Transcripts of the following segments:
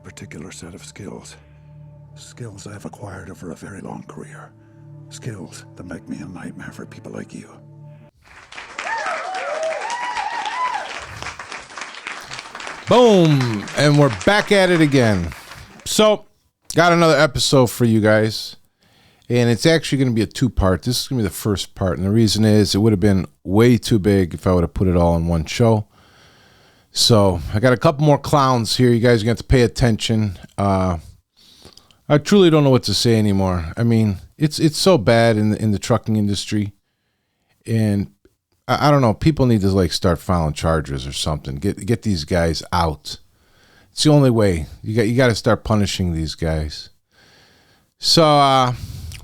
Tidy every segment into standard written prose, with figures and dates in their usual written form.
particular set of skills. Skills I've acquired over a very long career. Skills that make me a nightmare for people like you. Boom! And we're back at it again. So, got another episode for you guys. And it's actually going to be a two-part. This is going to be the first part. And the reason is it would have been way too big if I would have put it all in one show. So, I got a couple more clowns here. You guys are going to have to pay attention. I truly don't know what to say anymore. I mean, it's so bad in the trucking industry. And I don't know. People need to start filing charges or something. Get these guys out. It's the only way. You got to start punishing these guys. So,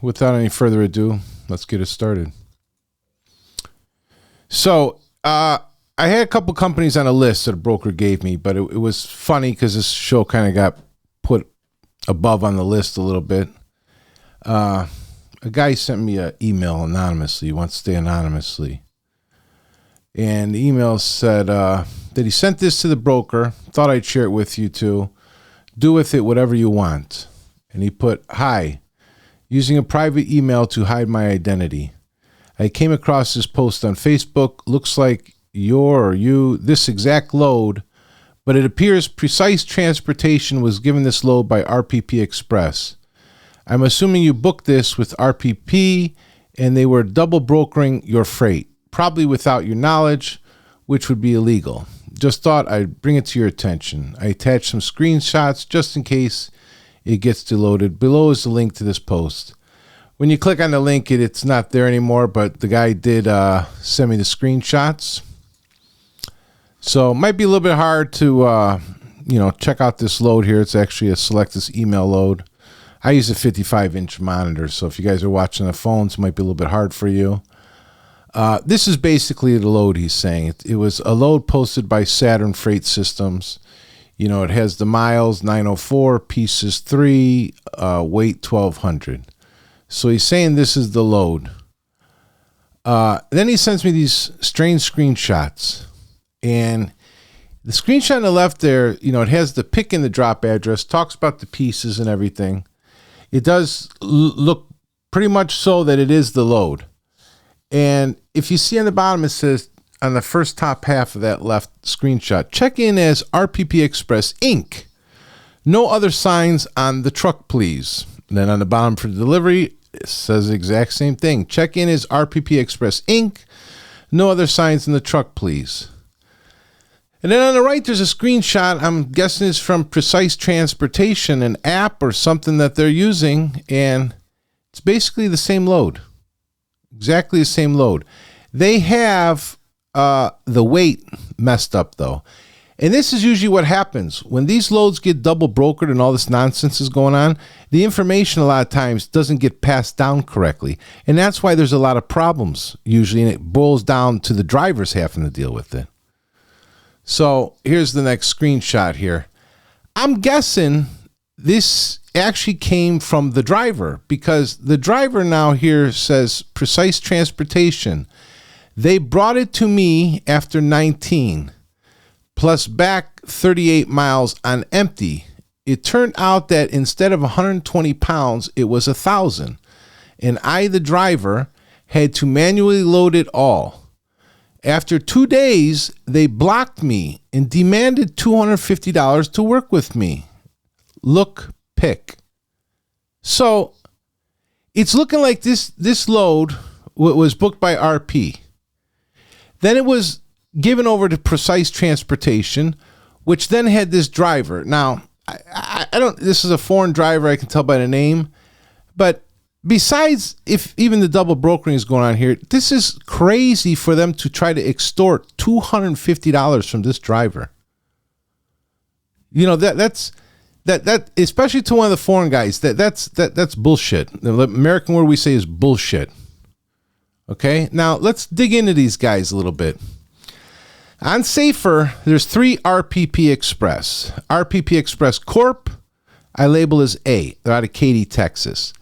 without any further ado, let's get it started. So, I had a couple companies on a list that a broker gave me, but it was funny because this show kind of got put above on the list a little bit. A guy sent me an email anonymously. He wants to stay anonymously. And the email said that he sent this to the broker. Thought I'd share it with you too. Do with it whatever you want. And he put, "Hi, using a private email to hide my identity. I came across this post on Facebook. Looks like this exact load, but it appears Precise Transportation was given this load by RPP Express. I'm assuming you booked this with RPP and they were double brokering your freight. Probably without your knowledge, which would be illegal. Just thought I'd bring it to your attention. I attached some screenshots just in case it gets deloaded. Below is the link to this post." When you click on the link, it's not there anymore, but the guy did send me the screenshots. So it might be a little bit hard to check out this load here. It's actually a Select This email load. I use a 55-inch monitor, so if you guys are watching the phones, it might be a little bit hard for you. This is basically the load he's saying. It was a load posted by Saturn Freight Systems. It has the miles 904, pieces 3, weight 1,200. So he's saying this is the load. Then he sends me these strange screenshots. And the screenshot on the left there, it has the pick and the drop address, talks about the pieces and everything. It does look pretty much so that it is the load. And if you see on the bottom, it says on the first top half of that left screenshot, check in as RPP Express Inc. No other signs on the truck, please. And then on the bottom for delivery, it says the exact same thing. Check in as RPP Express Inc. No other signs in the truck, please. And then on the right, there's a screenshot. I'm guessing it's from Precise Transportation, an app or something that they're using. And it's basically the same load. Exactly the same load. They have the weight messed up, though. And this is usually what happens. When these loads get double brokered and all this nonsense is going on, the information a lot of times doesn't get passed down correctly. And that's why there's a lot of problems usually, and it boils down to the drivers having to deal with it. So here's the next screenshot here. I'm guessing this actually came from the driver, because the driver now here says Precise Transportation. They brought it to me after 19, plus back 38 miles on empty. It turned out that instead of 120 pounds, it was 1,000. And I, the driver, had to manually load it all. After 2 days, they blocked me and demanded $250 to work with me. Look, pick. So it's looking like this load was booked by RP. Then it was given over to Precise Transportation, which then had this driver. Now, I don't, this is a foreign driver, I can tell by the name, but besides, if even the double brokering is going on here, this is crazy for them to try to extort $250 from this driver. That's especially to one of the foreign guys. That's bullshit. The American word we say is bullshit. Okay, now let's dig into these guys a little bit. On Safer, there's 3 RPP Express. RPP Express Corp, I label as A. They're out of Katy, Texas.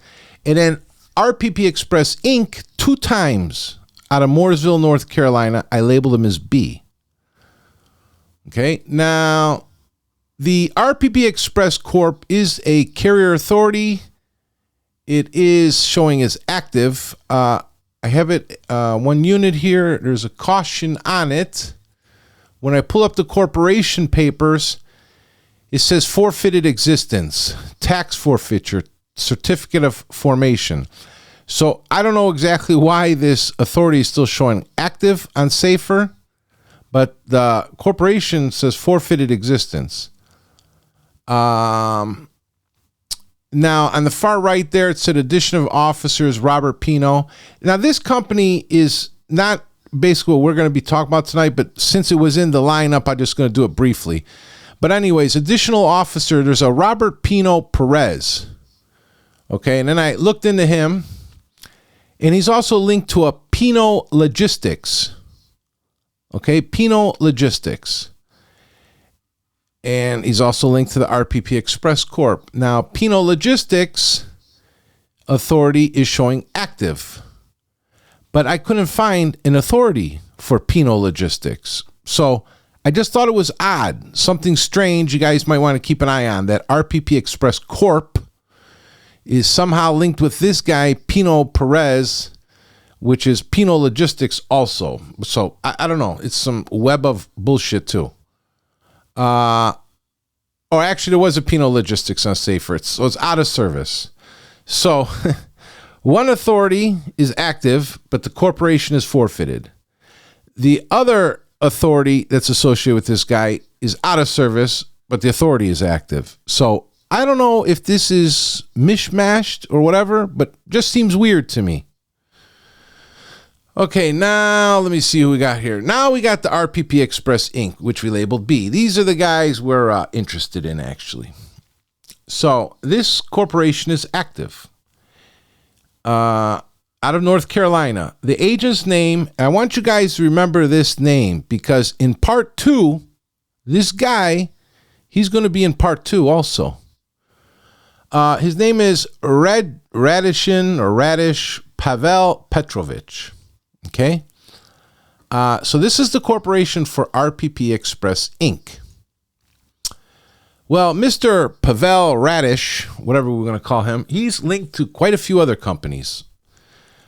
And then RPP Express Inc. 2 times out of Mooresville, North Carolina. I label them as B. Okay, now the RPP Express Corp is a carrier authority. It is showing as active. I have it, one unit here. There's a caution on it. When I pull up the corporation papers, it says forfeited existence, tax forfeiture, certificate of formation. So I don't know exactly why this authority is still showing active on Safer, but the corporation says forfeited existence. Now, on the far right there, it said addition of officers, Robert Pino. Now, this company is not basically what we're going to be talking about tonight, but since it was in the lineup, I'm just going to do it briefly. But anyways, additional officer, there's a Robert Pino Perez. Okay, and then I looked into him, and he's also linked to a Pino Logistics. Okay, Pino Logistics. And he's also linked to the RPP Express Corp. Now, Pino Logistics authority is showing active, but I couldn't find an authority for Pino Logistics. So I just thought it was odd, something strange you guys might want to keep an eye on, that RPP Express Corp is somehow linked with this guy, Pino Perez, which is Pino Logistics also. So I don't know. It's some web of bullshit too. Or actually, there was a Pino Logistics on Safer. So it's out of service. So one authority is active, but the corporation is forfeited. The other authority that's associated with this guy is out of service, but the authority is active. So I don't know if this is mishmashed or whatever, but just seems weird to me. Okay, now let me see who we got here. Now we got the RPP Express Inc., which we labeled B. These are the guys we're interested in, actually. So this corporation is active. Out of North Carolina. The agent's name, I want you guys to remember this name, because in part 2, this guy, he's going to be in part 2 also. His name is Radish Pavel Petrovich. Okay? So this is the corporation for RPP Express Inc. Well, Mr. Pavel Radish, whatever we're going to call him, he's linked to quite a few other companies.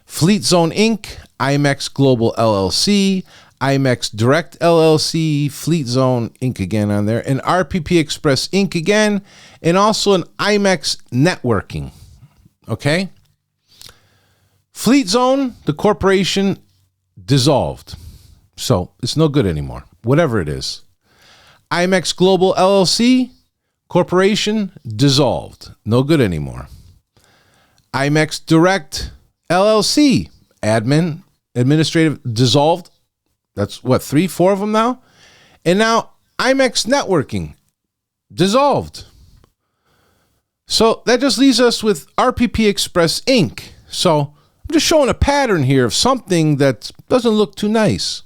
Fleet Zone Inc., IMEX Global LLC, IMEX Direct LLC, Fleet Zone Inc. again on there, and RPP Express Inc. again, and also an IMEX Networking. Okay? Fleet Zone, the corporation, dissolved. So it's no good anymore, whatever it is. IMEX Global LLC, corporation, dissolved. No good anymore. IMEX Direct LLC, administrative, dissolved. That's what, 3, 4 of them now? And now IMEX Networking, dissolved. So that just leaves us with RPP Express Inc. So I'm just showing a pattern here of something that doesn't look too nice.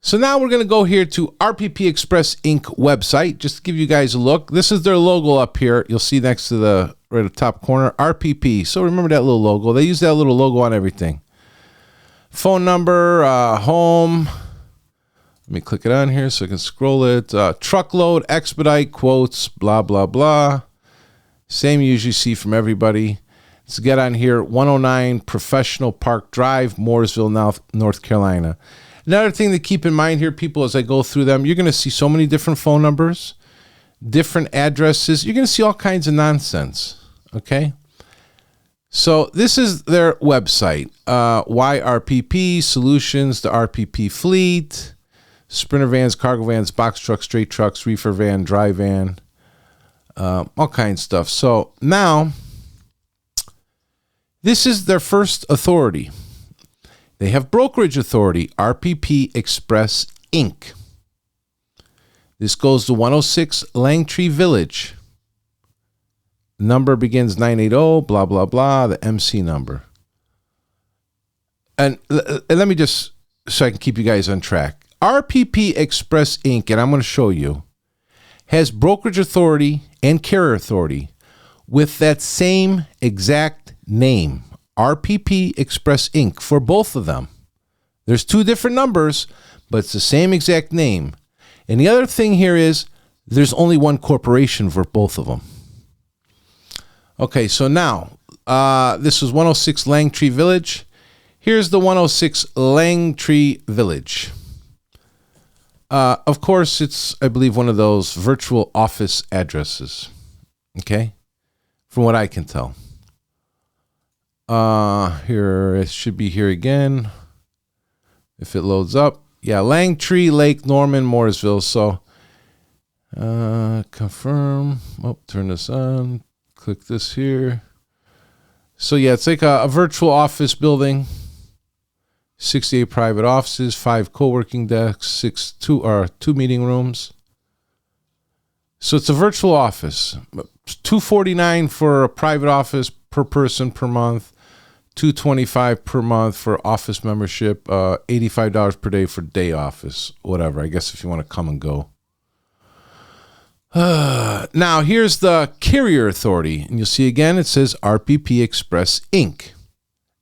So now we're going to go here to RPP Express Inc. website, just to give you guys a look. This is their logo up here. You'll see next to the right at the top corner, RPP. So remember that little logo. They use that little logo on everything. Phone number, home. Let me click it on here so I can scroll it. Truckload, expedite, quotes, blah, blah, blah. Same you usually see from everybody. Let's get on here. 109 Professional Park Drive, Mooresville, North Carolina. Another thing to keep in mind here, people, as I go through them, you're going to see so many different phone numbers, different addresses. You're going to see all kinds of nonsense, okay? So this is their website, YRPP Solutions, the RPP Fleet, Sprinter vans, cargo vans, box trucks, straight trucks, reefer van, dry van, all kinds of stuff. So now, this is their first authority. They have brokerage authority, RPP Express Inc. This goes to 106 Langtree Village. Number begins 980, blah, blah, blah, the MC number. And let me just, so I can keep you guys on track. RPP Express Inc., and I'm going to show you, has brokerage authority and carrier authority with that same exact name, RPP Express Inc., for both of them. There's 2 different numbers, but it's the same exact name. And the other thing here is There's only one corporation for both of them. Okay, so now, this was 106 Langtree Village. Here's the 106 Langtree Village. Of course, it's, I believe, one of those virtual office addresses. Okay? From what I can tell. Here, it should be here again. If it loads up. Yeah, Langtree, Lake Norman, Mooresville. So, confirm. Oh, turn this on. Click this here. So, yeah, it's like a virtual office building. 68 private offices, 5 co-working desks, 2 meeting rooms. So it's a virtual office. $249 for a private office per person per month. $225 per month for office membership. $85 per day for day office. Whatever. I guess if you want to come and go. Now here's the Carrier Authority, and you'll see again it says RPP Express Inc.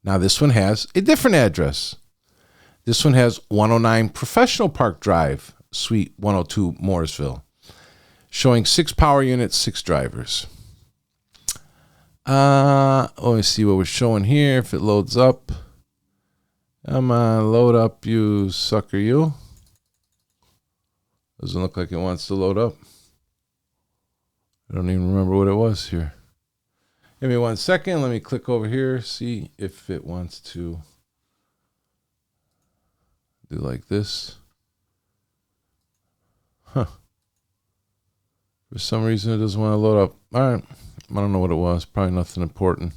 Now this one has a different address. This one has 109 Professional Park Drive, Suite 102, Mooresville, showing 6 power units, 6 drivers. Let me see what we're showing here. If it loads up, come on, load up, you sucker, you. Doesn't look like it wants to load up. I don't even remember what it was here. Give me 1 second. Let me click over here, see if it wants to do like this. Huh. For some reason, it doesn't want to load up. All right. I don't know what it was. Probably nothing important.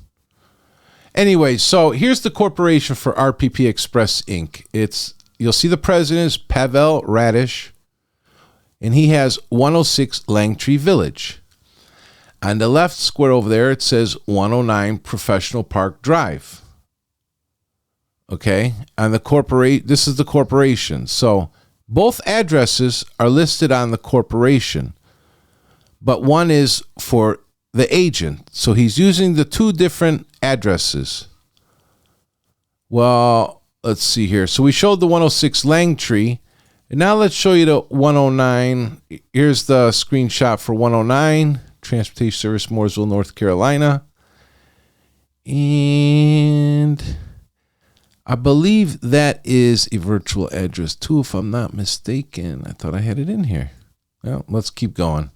Anyway, so here's the corporation for RPP Express Inc. You'll see the president is Pavel Radish, and he has 106 Langtree Village. On the left square over there, it says 109 Professional Park Drive. Okay, and this is the corporation. So both addresses are listed on the corporation, but one is for the agent. So he's using the 2 different addresses. Well, let's see here. So we showed the 106 Langtree, and now let's show you the 109. Here's the screenshot for 109 Transportation Service, Mooresville, North Carolina, and I believe that is a virtual address too, if I'm not mistaken. I thought I had it in here. Well, let's keep going.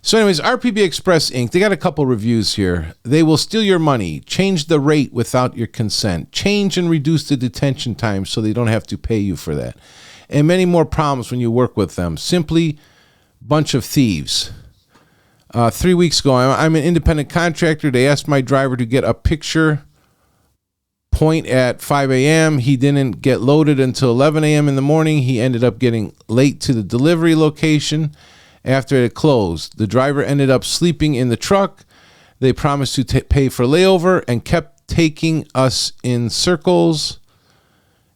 So anyways, RPP Express Inc., they got a couple reviews here. They will steal your money, change the rate without your consent, change and reduce the detention time so they don't have to pay you for that, and many more problems when you work with them. Simply bunch of thieves. 3 weeks ago, I'm an independent contractor. They asked my driver to get a picture point at 5 a.m. He didn't get loaded until 11 a.m. in the morning. He ended up getting late to the delivery location after it closed. The driver ended up sleeping in the truck. They promised to pay for layover and kept taking us in circles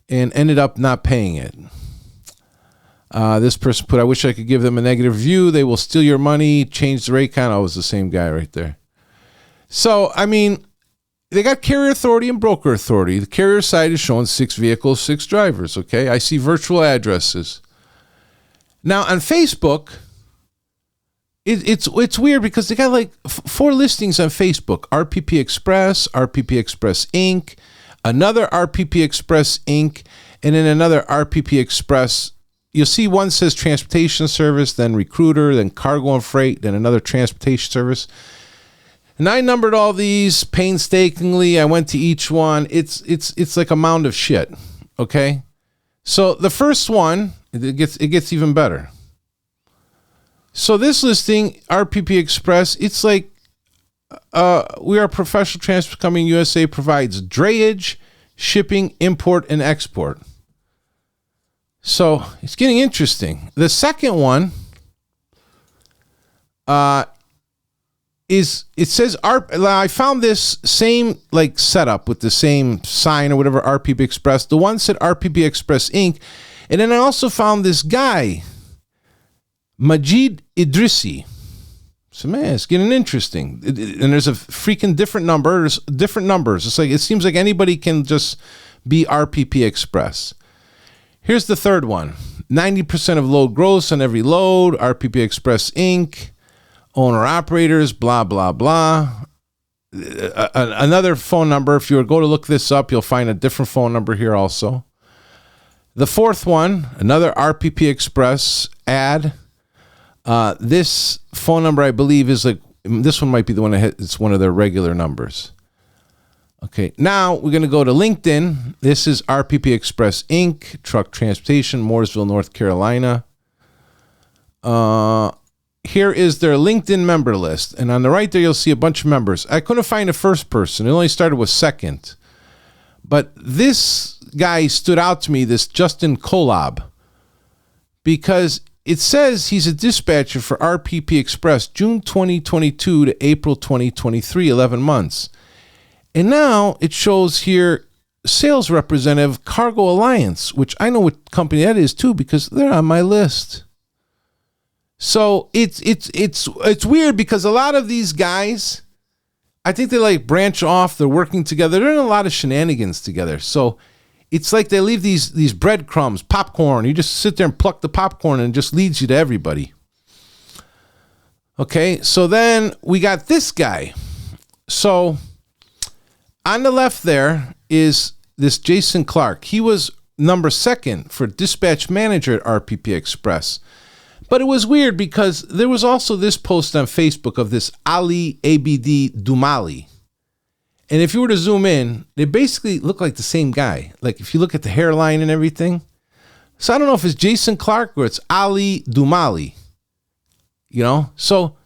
and ended up not paying it. This person put, I wish I could give them a negative review. They will steal your money, change the rate count. Oh, it was the same guy right there. So, I mean, they got Carrier Authority and Broker Authority. The Carrier side is showing 6 vehicles, 6 drivers, okay? I see virtual addresses. Now, on Facebook, it's weird because they got like 4 listings on Facebook. RPP Express Inc., another RPP Express Inc., and then another RPP Express. You'll see one says transportation service, then recruiter, then cargo and freight, then another transportation service. And I numbered all these painstakingly. I went to each one. It's like a mound of shit. Okay? So the first one, it gets even better. So this listing, RPP Express, it's like we are professional transport company USA, provides drayage, shipping, import, and export. So it's getting interesting. The second one is, it says, I found this same like setup with the same sign or whatever, RPP Express. The one said RPP Express Inc. And then I also found this guy, Majid Idrissi. So man, it's getting interesting. And there's a freaking different number. There's different numbers. It's like, it seems like anybody can just be RPP Express. Here's the third one. 90% of load gross on every load. RPP Express Inc. Owner operators, blah, blah, blah. Another phone number. If you go to look this up, you'll find a different phone number here also. The fourth one, another RPP Express ad. This phone number, I believe, is like, this one might be the one that it's one of their regular numbers. Okay, now we're going to go to LinkedIn. This is RPP Express Inc., Truck Transportation, Mooresville, North Carolina. Here is their LinkedIn member list. And on the right there, you'll see a bunch of members. I couldn't find the first person. It only started with second. But this guy stood out to me, this Justin Kolob, because it says he's a dispatcher for RPP Express, June 2022 to April 2023, 11 months. And now it shows here sales representative Cargo Alliance, which I know what company that is too because they're on my list. So it's weird because a lot of these guys, I think they like branch off. They're working together. They're in a lot of shenanigans together. So it's like they leave these breadcrumbs, popcorn. You just sit there and pluck the popcorn and it just leads you to everybody. Okay, so then we got this guy. So on the left there is this Jason Clark. He was number 2 for dispatch manager at RPP Express. But it was weird because there was also this post on Facebook of this Ali ABD Dumali. And if you were to zoom in, they basically look like the same guy. Like if you look at the hairline and everything. So I don't know if it's Jason Clark or it's Ali Dumali. You know? So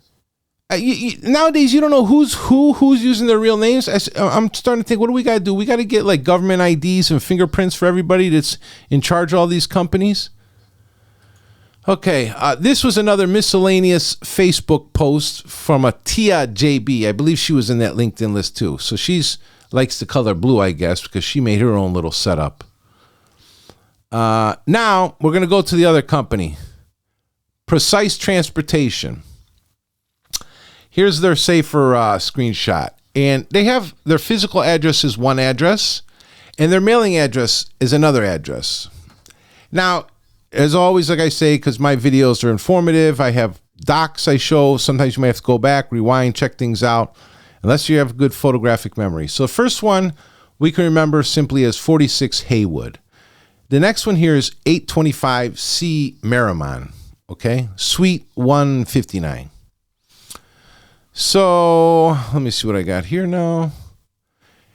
nowadays you don't know who's using their real names. I'm starting to think, what do we got to do? We got to get like government IDs and fingerprints for everybody that's in charge of all these companies. Okay, this was another miscellaneous Facebook post from a Tia JB. I believe she was in that LinkedIn list too. So she's likes the color blue, I guess, because she made her own little setup. Now we're going to go to the other company, Precise Transportation. Here's their safer screenshot. And they have their physical address is one address, and their mailing address is another address. Now, as always, like I say, because my videos are informative, I have docs I show. Sometimes you may have to go back, rewind, check things out, unless you have good photographic memory. So the first one we can remember simply as 46 Haywood. The next one here is 825 C Merrimon, okay? Suite 159. So let me see what I got here now.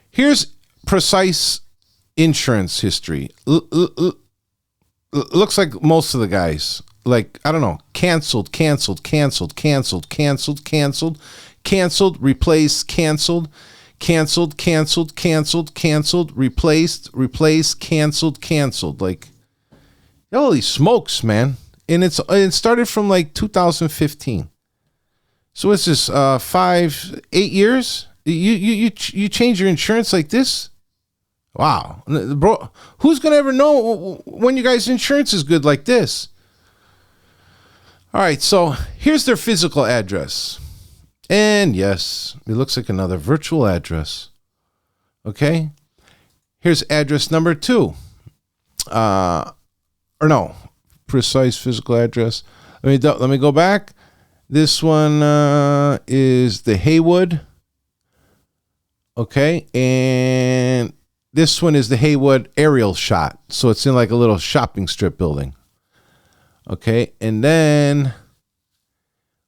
Here's Precise Insurance history. Looks like most of the guys, like, I don't know, canceled, replaced, canceled, replaced, canceled. Like, holy smokes, man. And it started from like 2015. So what's this, 8 years? You change your insurance like this? Wow. Bro, who's going to ever know when you guys' insurance is good like this? All right, so here's their physical address. And yes, it looks like another virtual address. Okay? Here's address number 2. Precise physical address. Let me go back. This one is the Haywood. Okay, and this one is the Haywood aerial shot. So it's in like a little shopping strip building. Okay, and then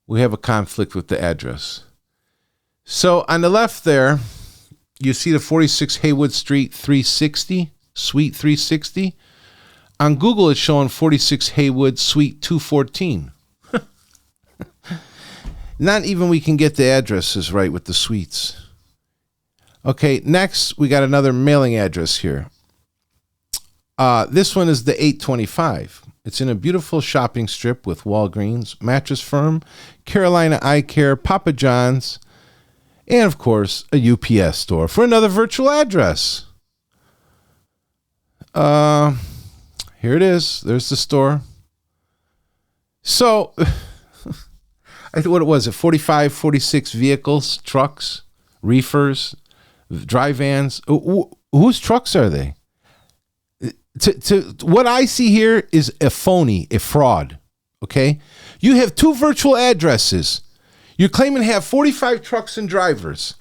we have a conflict with the address. So on the left there, you see the 46 Haywood Street 360, Suite 360. On Google, it's showing 46 Haywood Suite 214. Not even we can get the addresses right with the suites. Okay, next we got another mailing address here. This one is the 825. It's in a beautiful shopping strip with Walgreens, Mattress Firm, Carolina Eye Care, Papa John's, and of course a UPS store for another virtual address. Here it is. There's the store. So, what was it? 45, 46 vehicles, trucks, reefers, dry vans. Whose trucks are they? to what I see here is a phony, a fraud. Okay, you have two virtual addresses. You're claiming to have 45 trucks and drivers.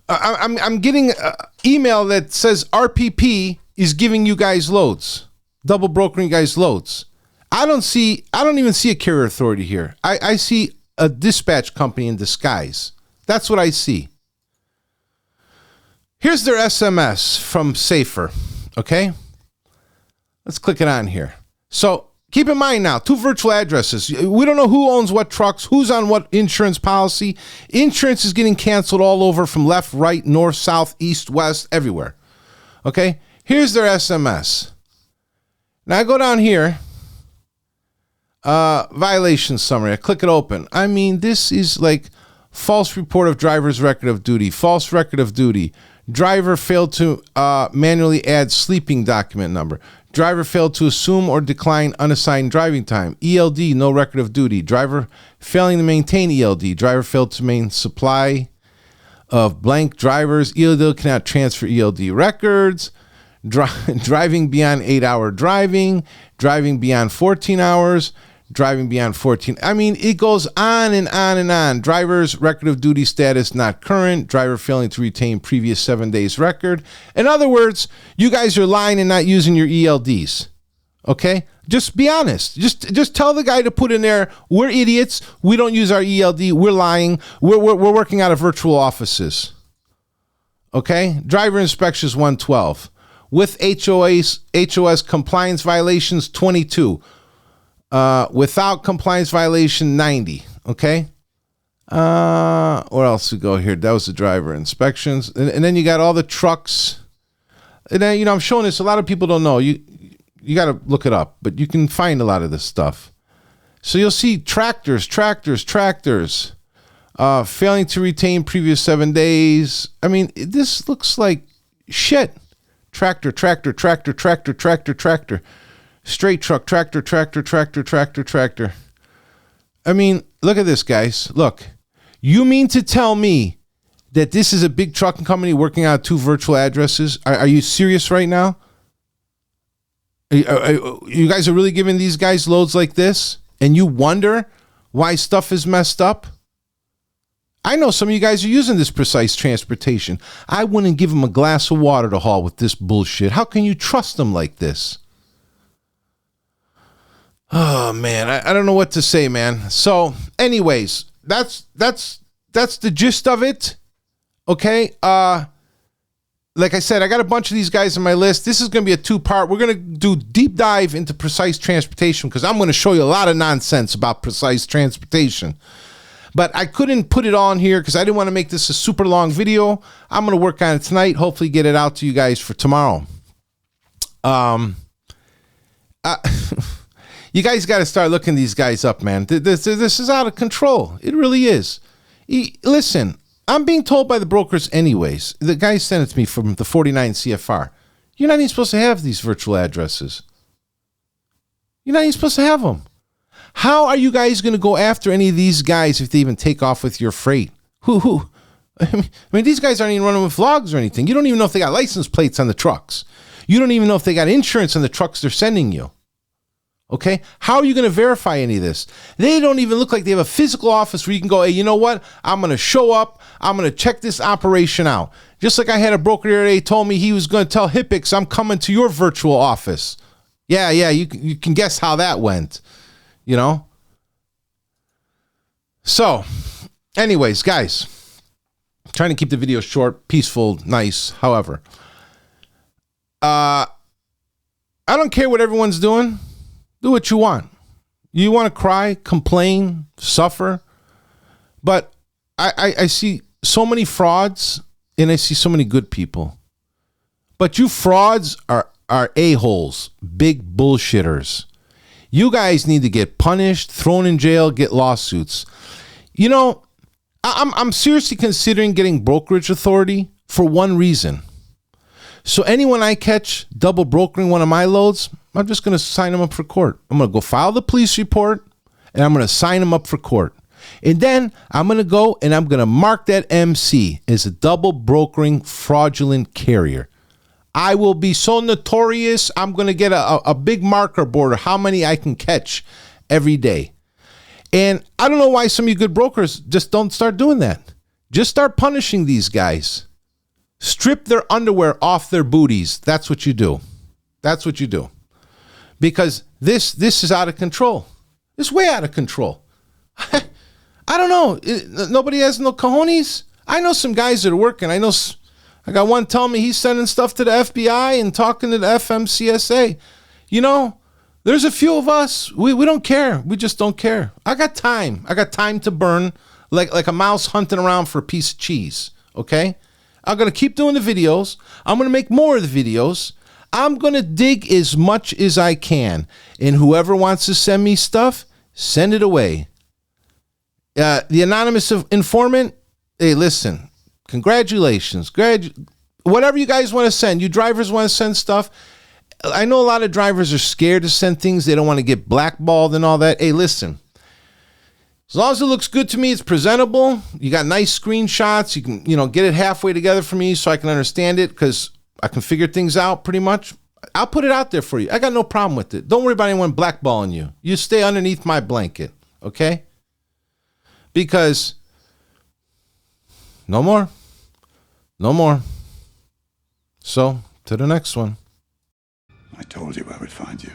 I'm getting an email that says RPP is giving you guys loads, double brokering you guys loads. I don't even see a carrier authority here. I see a dispatch company in disguise. That's what I see. Here's their SMS from Safer. Okay, let's click it on here. So keep in mind now, two virtual addresses. We don't know who owns what trucks, who's on what insurance policy. Insurance is getting canceled all over from left, right, north, south, east, west, everywhere. Okay, here's their SMS. Now I go down here, violation summary. I click it open. I mean, this is like false report of driver's record of duty, false record of duty. Driver failed to manually add sleeping document number. Driver failed to assume or decline unassigned driving time. ELD, no record of duty. Driver failing to maintain ELD. Driver failed to maintain supply of blank drivers. ELD cannot transfer ELD records. Driving beyond 8-hour driving. Driving beyond 14 hours. Driving beyond 14. I mean, it goes on and on and on. Driver's record of duty status not current. Driver failing to retain previous 7 days record. In other words, you guys are lying and not using your ELDs. Okay? Just be honest. Just tell the guy to put in there, we're idiots. We don't use our ELD. We're lying. We're working out of virtual offices. Okay? Driver inspections 112. With HOS compliance violations 22. Without compliance violation 90. Okay. Where else we go here? That was the driver inspections, and then you got all the trucks. And then I'm showing this. A lot of people don't know. You got to look it up, but you can find a lot of this stuff. So you'll see tractors, failing to retain previous 7 days. I mean, this looks like shit. Tractor. Straight truck, tractor. I mean, look at this, guys. Look, you mean to tell me that this is a big trucking company working out two virtual addresses? Are you serious right now? You guys are really giving these guys loads like this? And you wonder why stuff is messed up? I know some of you guys are using this Precise Transportation. I wouldn't give them a glass of water to haul with this bullshit. How can you trust them like this? Oh man, I don't know what to say, man. So, anyways, that's the gist of it. Okay. Like I said, I got a bunch of these guys on my list. This is going to be a 2-part. We're going to do deep dive into Precise Transportation because I'm going to show you a lot of nonsense about Precise Transportation. But I couldn't put it on here because I didn't want to make this a super long video. I'm going to work on it tonight. Hopefully, get it out to you guys for tomorrow. You guys got to start looking these guys up, man. This is out of control. It really is. Listen, I'm being told by the brokers anyways. The guy sent it to me from the 49 CFR. You're not even supposed to have these virtual addresses. You're not even supposed to have them. How are you guys going to go after any of these guys if they even take off with your freight? Who? I mean, these guys aren't even running with logs or anything. You don't even know if they got license plates on the trucks. You don't even know if they got insurance on the trucks they're sending you. Okay? How are you going to verify any of this? They don't even look like they have a physical office where you can go, hey, you know what? I'm going to show up. I'm going to check this operation out. Just like I had a broker the other day told me he was going to tell Hippix, I'm coming to your virtual office. Yeah, you can guess how that went, you know? So, anyways, guys, trying to keep the video short, peaceful, nice, however. I don't care what everyone's doing. Do what you want. You want to cry, complain, suffer. But I see so many frauds and I see so many good people. But you frauds are a-holes, big bullshitters. You guys need to get punished, thrown in jail, get lawsuits. You know, I'm seriously considering getting brokerage authority for one reason. So anyone I catch double brokering one of my loads, I'm just going to sign them up for court. I'm going to go file the police report and I'm going to sign them up for court. And then I'm going to go and I'm going to mark that MC as a double brokering fraudulent carrier. I will be so notorious. I'm going to get a big marker board of how many I can catch every day. And I don't know why some of you good brokers just don't start doing that. Just start punishing these guys. Strip their underwear off their booties. That's what you do. That's what you do. Because this is out of control. It's way out of control. I don't know. Nobody has no cojones. I know some guys that are working. I got one telling me he's sending stuff to the FBI and talking to the FMCSA. You know, there's a few of us. We don't care. We just don't care. I got time. I got time to burn like a mouse hunting around for a piece of cheese. Okay? I'm going to keep doing the videos. I'm going to make more of the videos. I'm going to dig as much as I can. And whoever wants to send me stuff, send it away. The anonymous informant, hey, listen, congratulations. Whatever you guys want to send, you drivers want to send stuff. I know a lot of drivers are scared to send things. They don't want to get blackballed and all that. Hey, listen, as long as it looks good to me, it's presentable. You got nice screenshots. You can, get it halfway together for me so I can understand it because I can figure things out pretty much. I'll put it out there for you. I got no problem with it. Don't worry about anyone blackballing you. You stay underneath my blanket, okay? Because no more. No more. So, to the next one. I told you I would find you.